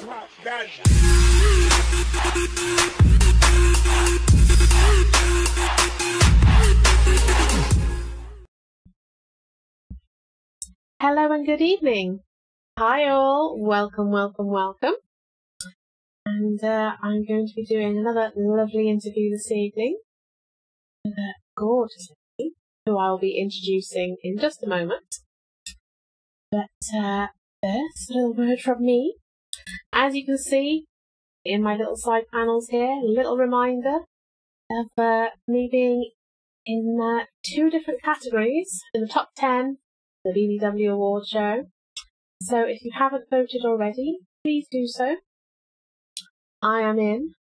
Hello and good evening. Hi all, welcome, welcome, welcome. And I'm going to be doing another lovely interview this evening with a gorgeous lady who I'll be introducing in just a moment. But first, a little word from me. As you can see in my little side panels here, a little reminder of me being in 2 different categories in the top 10 the BBW Award Show. So if you haven't voted already, please do so. I am in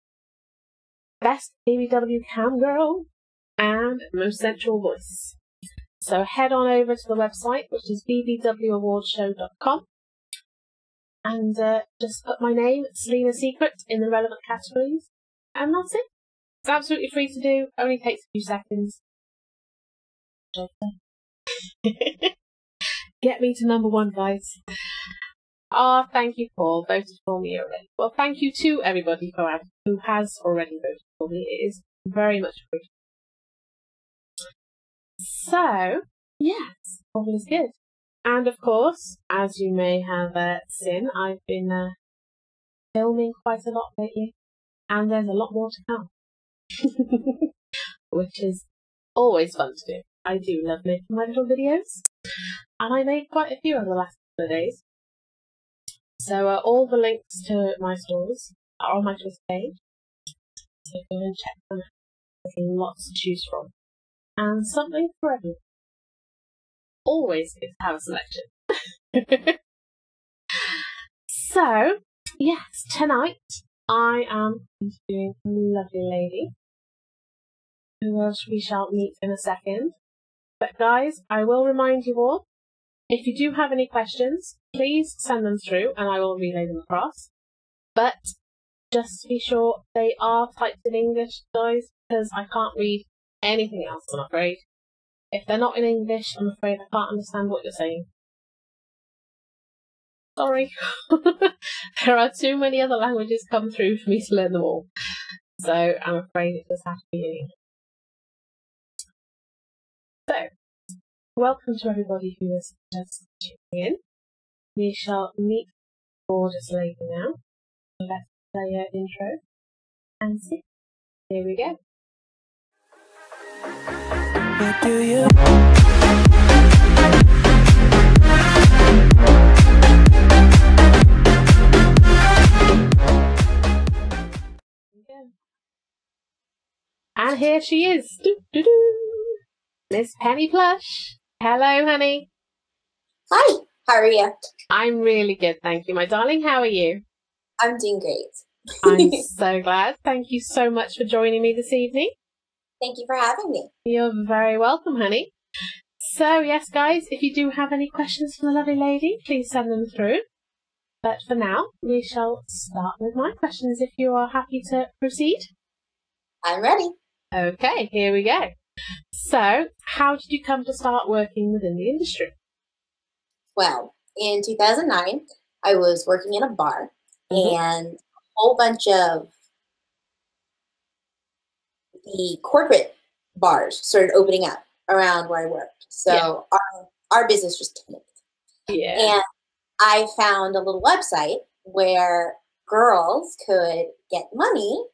Best BBW Cam Girl and Most Sensual Voice. So head on over to the website, which is bbwawardshow.com, and just put my name, Selena Secret, in the relevant categories, and that's it. It's absolutely free to do, only takes a few seconds. Get me to number 1, guys. Thank you for voting for me already. Well, thank you to everybody who has already voted for me. It is very much appreciated. So, yes, all is good. And of course, as you may have seen, I've been filming quite a lot lately, and there's a lot more to come, which is always fun to do. I do love making my little videos, and I made quite a few over the last couple of days. So all the links to my stores are on my Twitter page, so go and check them out. There's lots to choose from, and something for everyone. Always good to have a selection. So, yes, tonight I am interviewing a lovely lady who else we shall meet in a second. But guys, I will remind you all, if you do have any questions, please send them through and I will relay them across. But just be sure they are typed in English, guys, because I can't read anything else, I'm afraid. If they're not in English, I'm afraid I can't understand what you're saying. Sorry. There are too many other languages come through for me to learn them all. So I'm afraid it does have to be in English. So, welcome to everybody who is just tuning in. We shall meet the gorgeous lady now. So let's play her intro and see. Here we go. What do you? And here she is. Miss Penny Plush. Hello, honey. Hi, how are you? I'm really good, thank you, my darling. How are you? I'm doing great. I'm so glad. Thank you so much for joining me this evening. Thank you for having me. You're very welcome, honey. So, yes, guys, if you do have any questions for the lovely lady, please send them through. But for now, we shall start with my questions if you are happy to proceed. I'm ready. Okay, here we go. So, how did you come to start working within the industry? Well, in 2009, I was working in a bar, and a whole bunch of the corporate bars started opening up around where I worked. So our business just tanked. Yeah. And I found a little website where girls could get money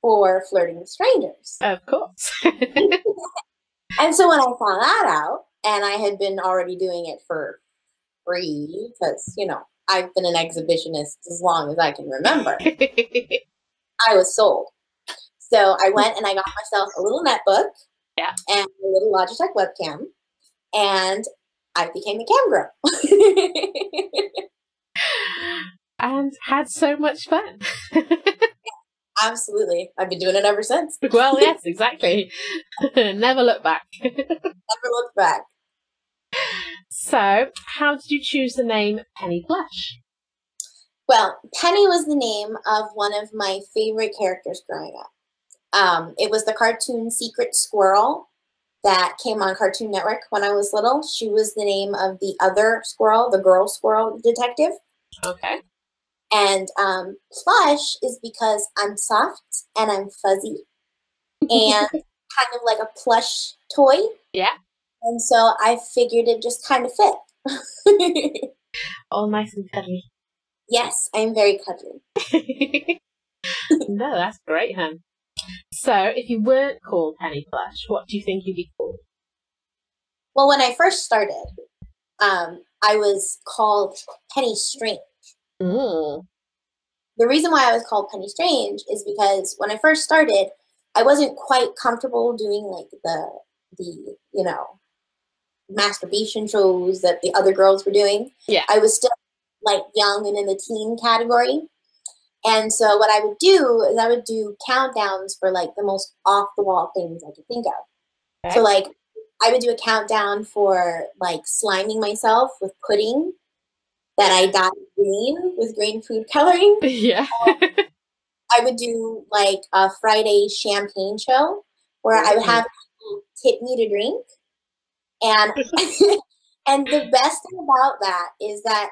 for flirting with strangers. Of course. And so when I found that out, and I had been already doing it for free, because, you know, I've been an exhibitionist as long as I can remember, I was sold. So I went and I got myself a little netbook and a little Logitech webcam, and I became a cam girl. And had so much fun. Absolutely. I've been doing it ever since. Well, yes, exactly. Never look back. Never looked back. So, how did you choose the name Penny Plush? Well, Penny was the name of one of my favorite characters growing up. It was the cartoon Secret Squirrel that came on Cartoon Network when I was little. She was the name of the other squirrel, the girl squirrel detective. Okay. And Plush is because I'm soft and I'm fuzzy and kind of like a plush toy. Yeah. And so I figured it just kind of fit. All nice and cuddly. Yes, I'm very cuddly. No, that's great, hun. So, if you weren't called Penny Plush, what do you think you'd be called? Well, when I first started, I was called Penny Strange. Mm. The reason why I was called Penny Strange is because when I first started, I wasn't quite comfortable doing like the masturbation shows that the other girls were doing. Yeah. I was still like young and in the teen category. And so what I would do is I would do countdowns for like the most off the wall things I could think of. Okay. So like I would do a countdown for like sliming myself with pudding that I dyed green with green food coloring. Yeah. I would do like a Friday champagne show where I would have people tip me to drink. And and the best thing about that is that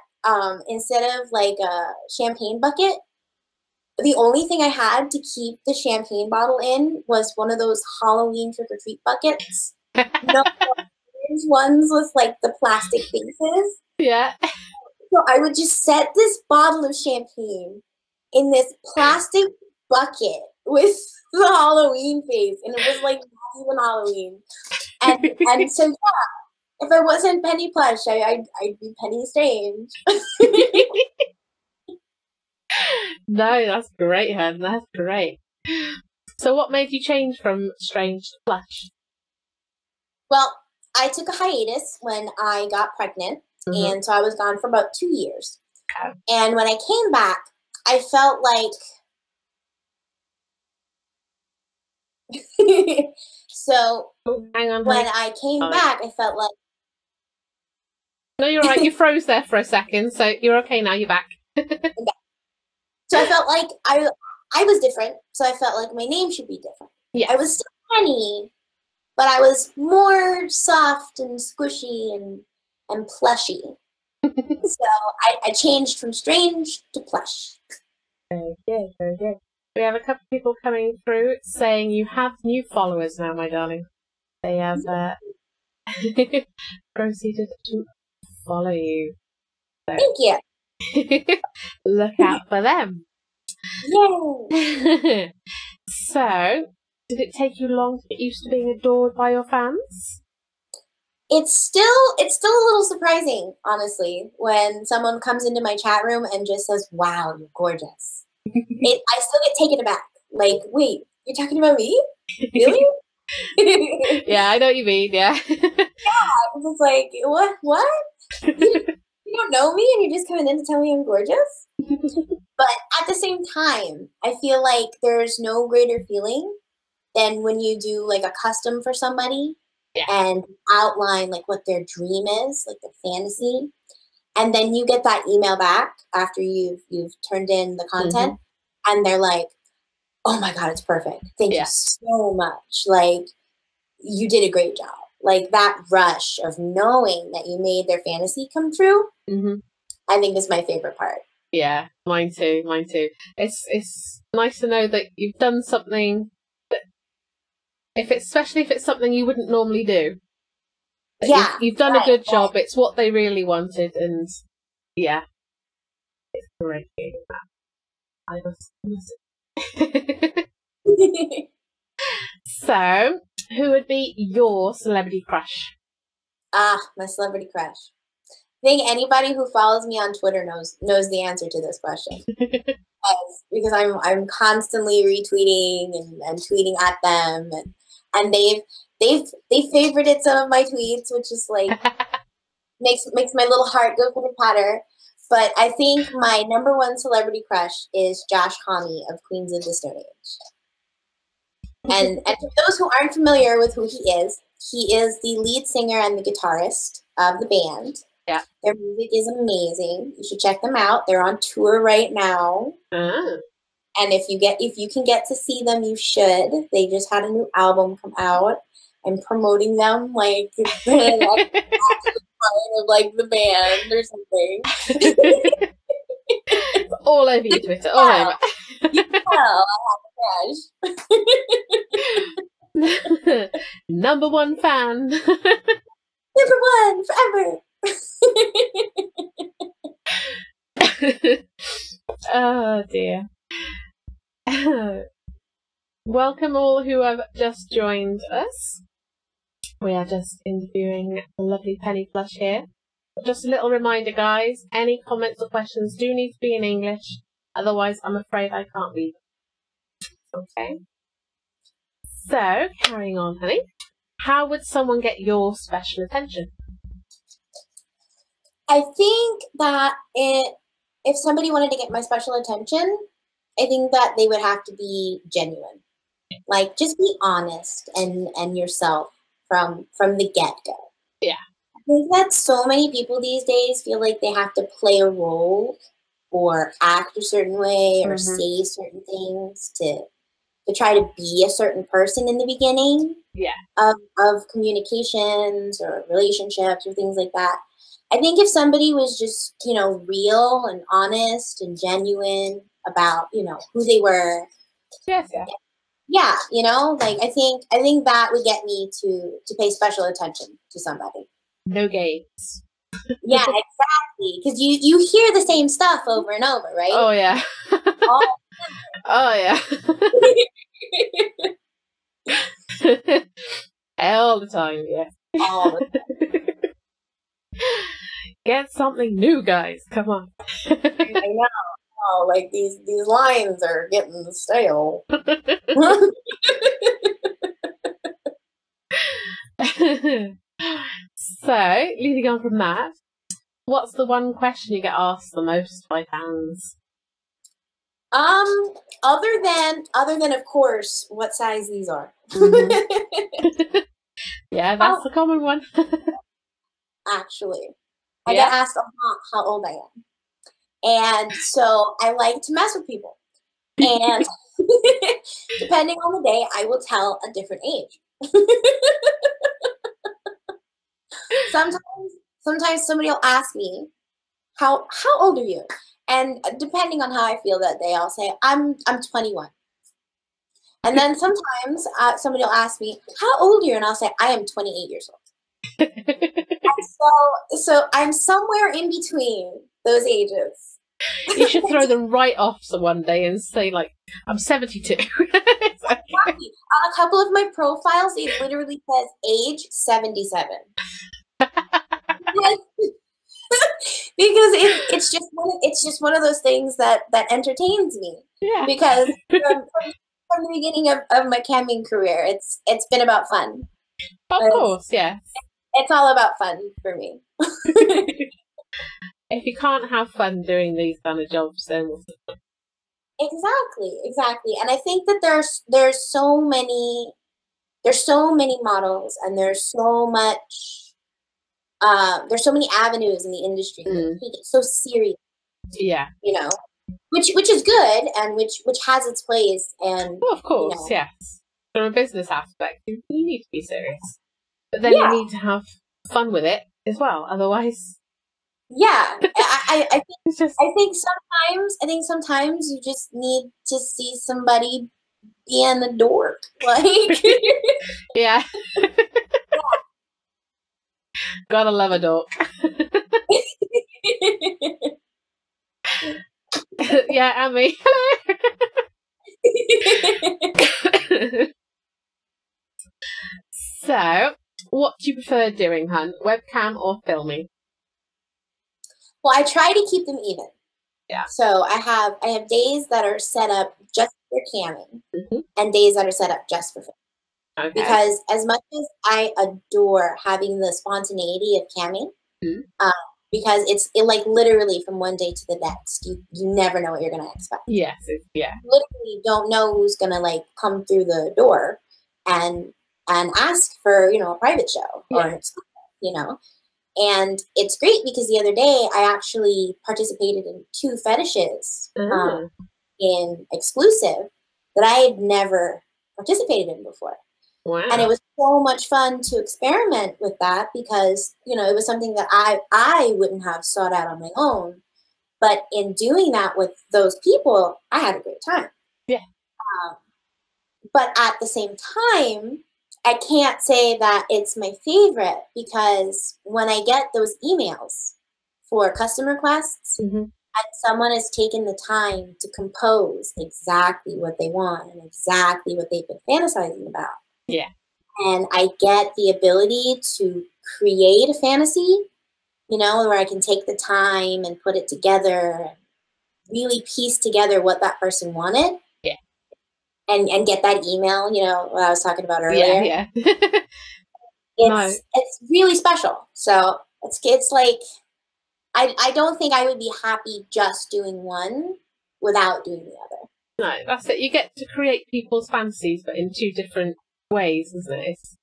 instead of like a champagne bucket, the only thing I had to keep the champagne bottle in was one of those Halloween trick-or-treat buckets. No ones with like the plastic faces. Yeah. So I would just set this bottle of champagne in this plastic bucket with the Halloween face, and it was like not even Halloween. And so yeah, if I wasn't Penny Plush, I'd be Penny Strange. No, that's great, hun. That's great. So what made you change from Strange to Plush? Well, I took a hiatus when I got pregnant, and so I was gone for about 2 years. Okay. And when I came back, I felt like so Hang on. when I came back, I felt like no, you're right. You froze there for a second, so you're okay now. You're back. So I felt like I was different, so I felt like my name should be different. Yeah. I was still Penny, but I was more soft and squishy and plushy. So I changed from Strange to Plush. Very good, very good. We have a couple of people coming through saying you have new followers now, my darling. They have proceeded to follow you. So, thank you. look out for them. Yay! So, did it take you long to get used to being adored by your fans? It's still a little surprising, honestly, when someone comes into my chat room and just says, "Wow, you're gorgeous." I still get taken aback. Like, wait, you're talking about me? Really? Yeah, I know what you mean. Yeah. Yeah, it's just like, what? You don't know me and you're just coming in to tell me I'm gorgeous? But at the same time, I feel like there's no greater feeling than when you do like a custom for somebody and outline like what their dream is, like their fantasy. And then you get that email back after you've turned in the content and they're like, "Oh my God, it's perfect. Thank you so much. Like, you did a great job." Like that rush of knowing that you made their fantasy come true, I think is my favorite part. Yeah, mine too. It's nice to know that you've done something that, especially if it's something you wouldn't normally do. Yeah, you've done a good job. It's what they really wanted, and yeah, it's great. I must. So, who would be your celebrity crush? My celebrity crush. I think anybody who follows me on Twitter knows the answer to this question. Because I'm constantly retweeting and tweeting at them, and they've favorited some of my tweets, which is like makes my little heart go pitter patter. But I think my number one celebrity crush is Josh Homme of Queens of the Stone Age. And for those who aren't familiar with who he is the lead singer and the guitarist of the band. Yeah. Their music is amazing. You should check them out. They're on tour right now. And if you can get to see them, you should. They just had a new album come out. I'm promoting them like they're like part of like the band or something. All over your Twitter, all over. You know, I have a crush. Number one fan. Number one forever. Oh dear. Welcome all who have just joined us. We are just interviewing the lovely Penny Plush here. Just a little reminder, guys, any comments or questions do need to be in English, otherwise I'm afraid I can't read them. Okay. So, carrying on, honey. How would someone get your special attention? I think that if somebody wanted to get my special attention, I think that they would have to be genuine. Like, just be honest and yourself from the get-go. Yeah. I think that so many people these days feel like they have to play a role or act a certain way or say certain things to try to be a certain person in the beginning of communications or relationships or things like that. I think if somebody was just, real and honest and genuine about, who they were. Yes, yeah. Yeah, I think that would get me to pay special attention to somebody. No games. Yeah, exactly. Because you hear the same stuff over and over, right? Oh, yeah. Oh, yeah. All the time, yeah. All the time. Get something new, guys. Come on. I know. Oh, like these lines are getting stale. So, leading on from that, what's the one question you get asked the most by fans? Other than of course, what size these are. Yeah, that's a common one. Actually, I get asked a lot how old I am. And so I like to mess with people. And depending on the day, I will tell a different age. Sometimes somebody will ask me, how old are you? And depending on how I feel that day, I'll say, I'm 21. And then sometimes somebody will ask me, how old are you? And I'll say, I am 28 years old. And so I'm somewhere in between those ages. You should throw them right off one day and say, like, I'm 72. Exactly. On a couple of my profiles, it literally says age 77. Because it's just one of those things that entertains me. Yeah. Because from the beginning of my camming career, it's been about fun. Of course, yes. It's all about fun for me. If you can't have fun doing these kind of jobs, then exactly. And I think that there's so many models, and there's so many avenues in the industry that take it so serious. Yeah. Which is good, and which has its place. And of course, yes. From a business aspect, you need to be serious, but then you need to have fun with it as well. Otherwise, I think sometimes you just need to see somebody being a dork, like. Yeah. Gotta love a dork. Yeah, and me. So, what do you prefer doing, hun? Webcam or filming? Well, I try to keep them even. Yeah. So I have days that are set up just for camming, and days that are set up just for filming. Okay. Because as much as I adore having the spontaneity of camming, because it like literally from one day to the next, you never know what you're gonna expect. Yes, yeah. You literally don't know who's gonna like come through the door and ask for a private show or an exclusive, And it's great because the other day I actually participated in 2 fetishes in exclusive that I had never participated in before. Wow. And it was so much fun to experiment with that because, it was something that I wouldn't have sought out on my own. But in doing that with those people, I had a great time. Yeah. But at the same time, I can't say that it's my favorite, because when I get those emails for custom requests, and someone has taken the time to compose exactly what they want and exactly what they've been fantasizing about. Yeah. And I get the ability to create a fantasy, you know, where I can take the time and put it together and really piece together what that person wanted. Yeah. And get that email, you know, what I was talking about earlier. Yeah. It's really special. So it's like, I don't think I would be happy just doing one without doing the other. No, that's it. You get to create people's fantasies, but in two different ways, isn't it? It's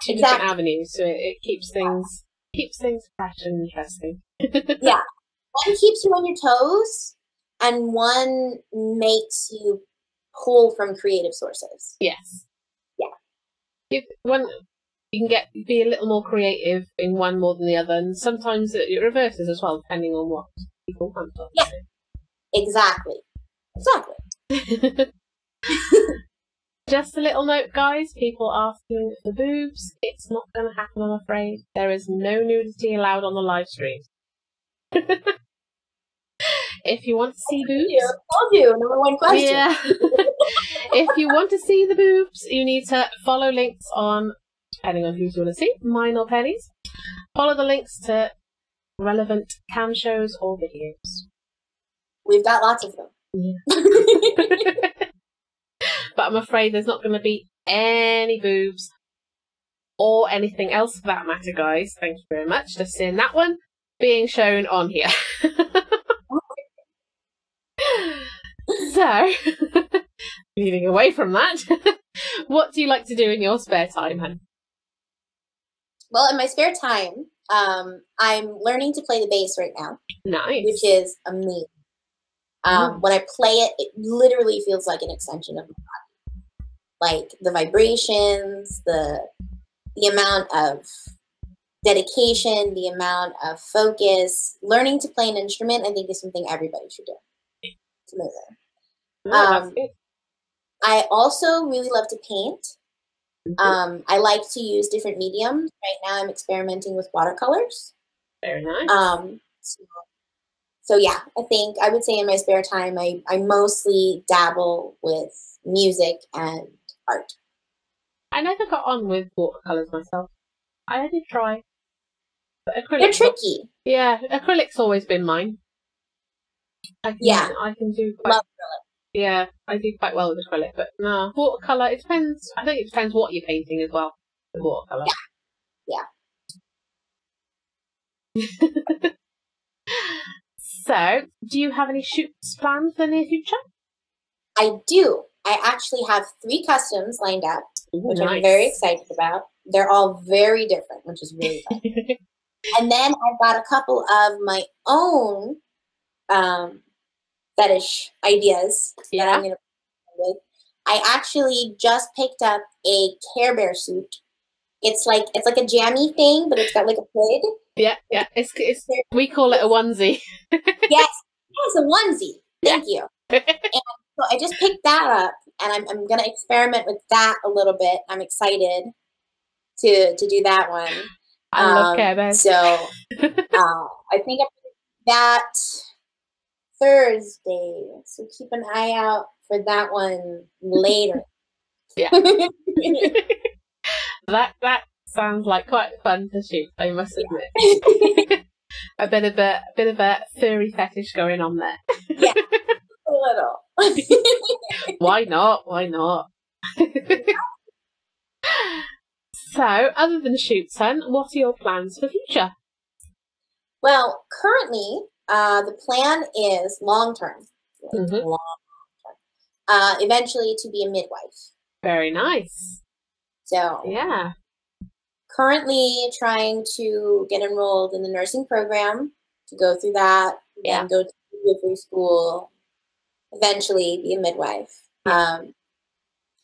two different avenues, so it keeps things fresh and interesting. Yeah, one keeps you on your toes, and one makes you pull from creative sources. Yes. Yeah. You can be a little more creative in one more than the other, and sometimes it reverses as well, depending on what people want. Yeah, exactly. Just a little note, guys. People asking for boobs. It's not going to happen, I'm afraid. There is no nudity allowed on the live streams. If you want to see boobs, I'll do number one question. Yeah. If you want to see the boobs, you need to follow links on, depending on who you want to see, mine or Penny's. Follow the links to relevant cam shows or videos. We've got lots of them. Yeah. But I'm afraid there's not going to be any boobs or anything else for that matter, guys. Thank you very much. Just seeing that one being shown on here. So, moving away from that, what do you like to do in your spare time, hun? Well, in my spare time, I'm learning to play the bass right now. Nice. Which is amazing. When I play it, it literally feels like an extension of my body. Like the vibrations, the amount of dedication, the amount of focus. Learning to play an instrument, I think, is something everybody should do. It's amazing. I also really love to paint. I like to use different mediums. Right now I'm experimenting with watercolors. Very nice. So yeah, I would say in my spare time, I mostly dabble with music and art. I never got on with watercolors myself. I did try. But they're tricky. Yeah, acrylic's always been mine. I can do quite, love acrylic. Yeah, I do quite well with acrylic, but no, watercolor, it depends. I think it depends what you're painting as well. The watercolor. Yeah. So, do you have any shoots planned for the near future? I do. I actually have 3 customs lined up, which I'm very excited about. They're all very different, which is really fun. And then I've got a couple of my own fetish ideas that I'm going to play with. I actually just picked up a Care Bear suit. It's like a jammy thing, but it's got like a hood. Yeah. It's we call it a onesie. Yes, it's a onesie. Thank you. And so I just picked that up, and I'm going to experiment with that a little bit. I'm excited to do that one. I love Care Bears. So I think I'm going to do that Thursday. So keep an eye out for that one later. Yeah. That sounds like quite fun to shoot, I must admit. a bit of a furry fetish going on there. Yeah, a little. Why not? So, other than shoots, hun, what are your plans for the future? Well, currently, the plan is long-term. Eventually to be a midwife. Very nice. So, yeah. Currently trying to get enrolled in the nursing program, to go through that, then go to midwifery school, eventually be a midwife.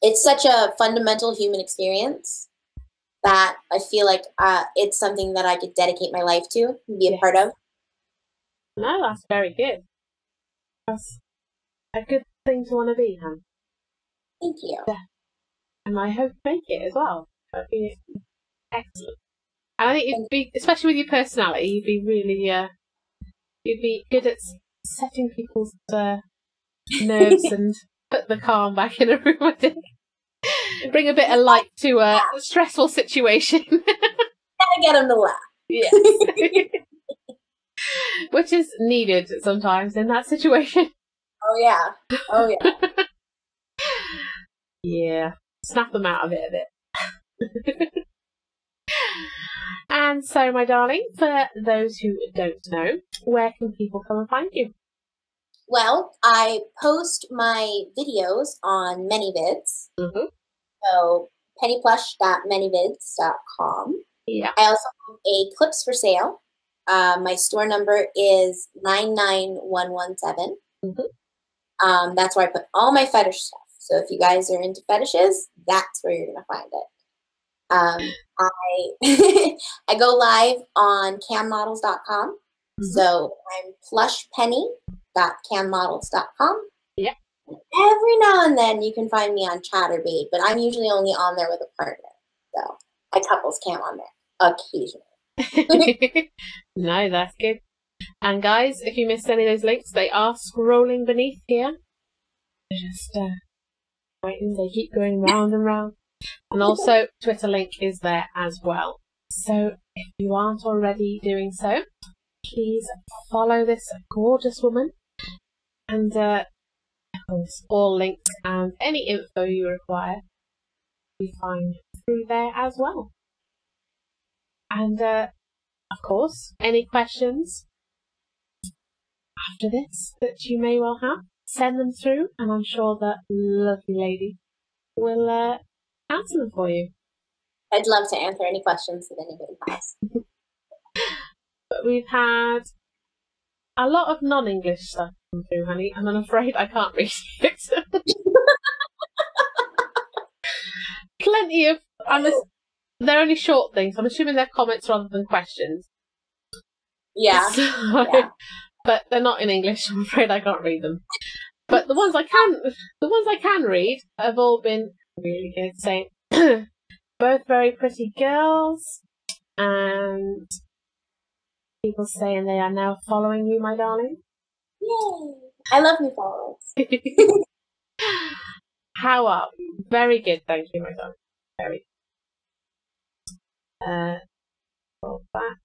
It's such a fundamental human experience that I feel like it's something that I could dedicate my life to and be a part of. No, that's very good. That's a good thing to want to be, Han. Thank you. Yeah. And I hope to make it as well. That'd be excellent. And I think you'd be, especially with your personality, you'd be really, you'd be good at setting people's nerves and put the calm back in a room, I think. Bring a bit of light to a stressful situation. Gotta get them to laugh. Yes. Which is needed sometimes in that situation. Oh, yeah. Oh, yeah. Yeah. Snap them out of it a bit. And so, my darling, for those who don't know, where can people come and find you? Well, I post my videos on ManyVids. Mm-hmm. So, pennyplush.manyvids.com. Yeah. I also have a clips for sale. My store number is 99117. Mm-hmm. That's where I put all my fetish stuff. So if you guys are into fetishes, that's where you're going to find it. I go live on cammodels.com. Mm-hmm. So I'm plushpenny.cammodels.com. Yeah. Every now and then you can find me on Chatterbait, but I'm usually only on there with a partner. So I couples cam on there occasionally. No, that's good. And guys, if you missed any of those links, they are scrolling beneath here. Just waiting, they keep going round and round. And also, Twitter link is there as well. So if you aren't already doing so, please follow this gorgeous woman. And of course, all links and any info you require, you find through there as well. And of course, any questions after this that you may well have, send them through, and I'm sure that lovely lady will answer them for you. I'd love to answer any questions that anybody has. But we've had a lot of non-English stuff come through, honey, and I'm afraid I can't read it. Plenty of... they're only short things. I'm assuming they're comments rather than questions. Yeah. So, yeah. But they're not in English. I'm afraid I can't read them. But the ones I can read have all been really good. Saying both very pretty girls, and people saying they are now following you, my darling. Yay! I love new followers. How are you? Very good, thank you, my darling. Very good. Well, that.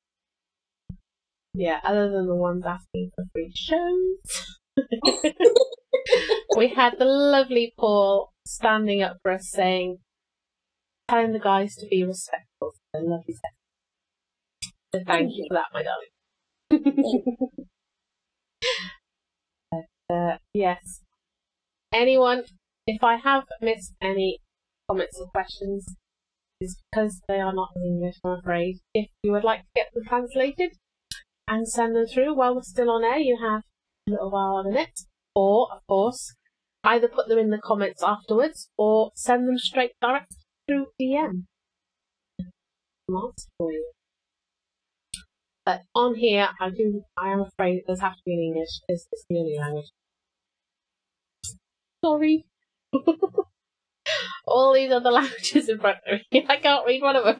Yeah, other than the ones asking for free shows. We had the lovely Paul standing up for us saying, telling the guys to be respectful. So lovely sex. So thank you for that, my darling. Yes. Anyone, if I have missed any comments or questions, it's because they are not in English, I'm afraid. If you would like to get them translated and send them through while we're still on air, you have a little while on it. Or, of course, either put them in the comments afterwards or send them straight direct through DM. For you. But on here, I am afraid it does have to be in English because it's the only language. Sorry. All these other languages in front of me. I can't read one of them.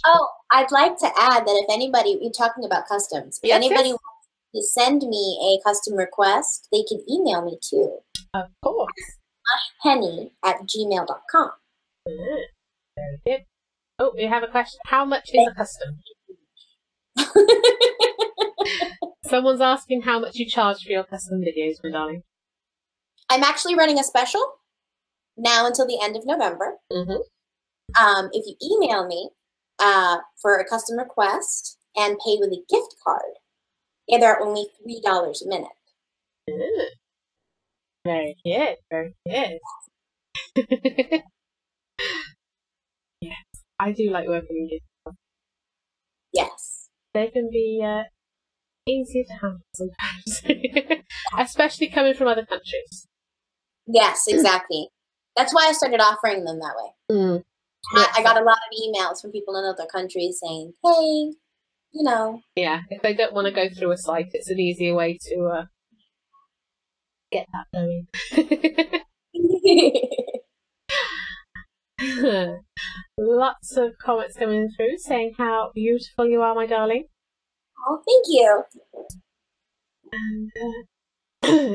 Oh, I'd like to add that if anybody, you're talking about customs, if anybody wants to send me a custom request, they can email me too. Of course. Penny@gmail.com. Very good. Oh, we have a question. How much is a custom? Someone's asking how much you charge for your custom videos, my darling. I'm actually running a special now until the end of November. Mm-hmm. If you email me for a custom request and pay with a gift card, they're only $3 a minute. Ooh. Very good, very good. Yes, I do like working in gift cards. Yes. They can be easier to handle sometimes, especially coming from other countries. Yes, exactly. That's why I started offering them that way. Mm. I got a lot of emails from people in other countries saying, hey, you know. Yeah, if they don't want to go through a site, it's an easier way to get that going. Lots of comments coming through saying how beautiful you are, my darling. Oh, thank you. And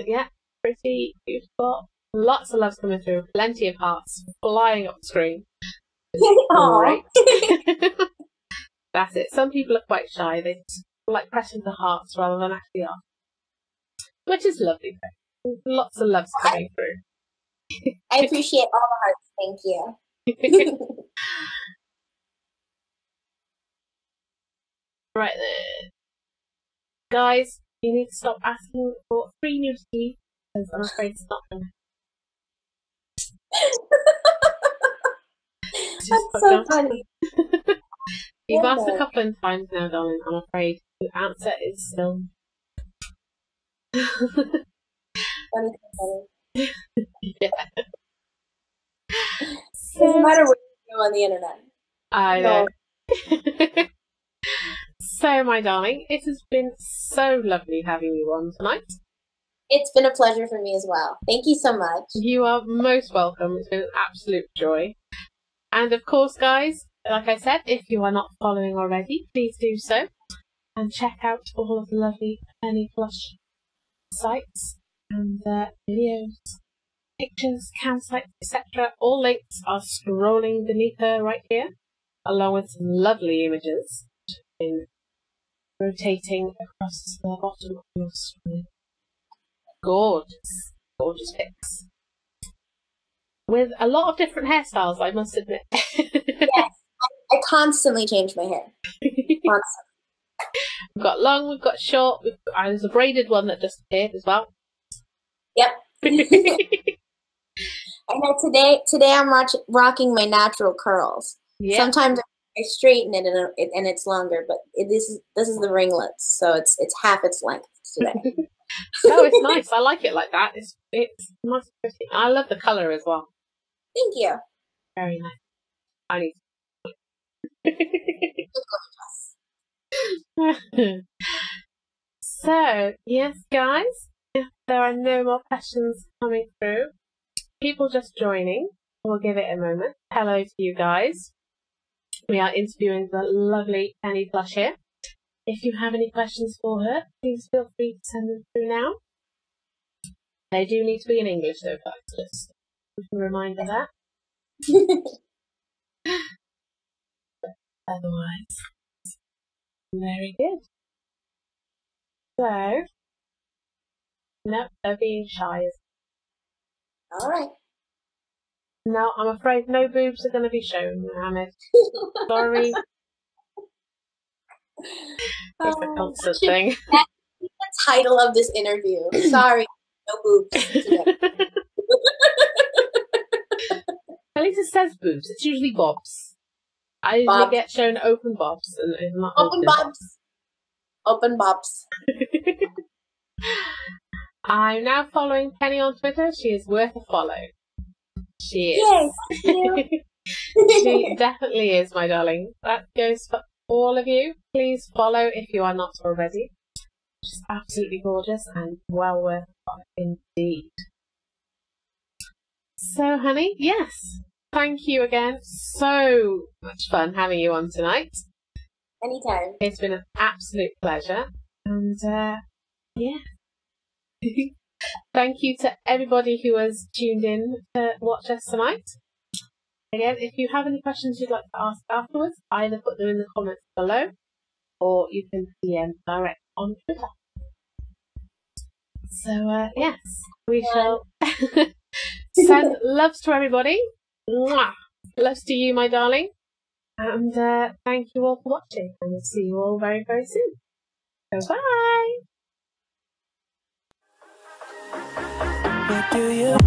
yeah, pretty beautiful. Lots of loves coming through. Plenty of hearts flying up the screen. Great. That's it. Some people are quite shy. They just like pressing the hearts rather than actually asking, which is lovely. Lots of loves coming through. I appreciate all the hearts. Thank you. Right there. Guys, you need to stop asking for free nudity because I'm afraid it's not going to. That's so funny. You've asked a couple of times now, darling. I'm afraid the answer is still. Yeah. Doesn't matter what you do on the internet. I know. So, my darling, it has been so lovely having you on tonight. It's been a pleasure for me as well. Thank you so much. You are most welcome. It's been an absolute joy. And of course, guys, like I said, if you are not following already, please do so. And check out all of the lovely Penny Plush sites and videos, pictures, campsites, etc. All links are scrolling beneath her right here, along with some lovely images in rotating across the bottom of your screen. Gorgeous, gorgeous pics. With a lot of different hairstyles, I must admit. Yes, I constantly change my hair. Constantly. We've got long, we've got short. There's a braided one that just appeared as well. Yep. I know today I'm rocking my natural curls. Yep. Sometimes I straighten it and it's longer, but this is the ringlets, so it's half its length today. No, it's nice. I like it like that. It's nice. I love the colour as well. Thank you. Very nice. I need to. So, yes, guys, if there are no more questions coming through, people just joining, we'll give it a moment. Hello to you guys. We are interviewing the lovely Penny Plush here. If you have any questions for her, please feel free to send them through now. They do need to be in English, though, guys. Just a reminder of that. Otherwise, very good. So, no, they're being shy. All right. No, I'm afraid no boobs are going to be shown, Mohammed. Sorry. It's a constant thing. That's the title of this interview. Sorry, no boobs today. At least it says boobs. It's usually bobs. I usually get shown open bobs. And not open bobs. Open bobs. I'm now following Penny on Twitter. She is worth a follow. She is. Yes, she definitely is, my darling. That goes for all of you. Please follow if you are not already. She's absolutely gorgeous and well worth a follow indeed. So, honey, yes. Thank you again. So much fun having you on tonight. Anytime. It's been an absolute pleasure. And, yeah. Thank you to everybody who has tuned in to watch us tonight. Again, if you have any questions you'd like to ask afterwards, either put them in the comments below or you can DM direct on Twitter. So, yes, we shall send loves to everybody. Mwah! Loves to you, my darling. And thank you all for watching. And we'll see you all very, very soon. So, bye! What do you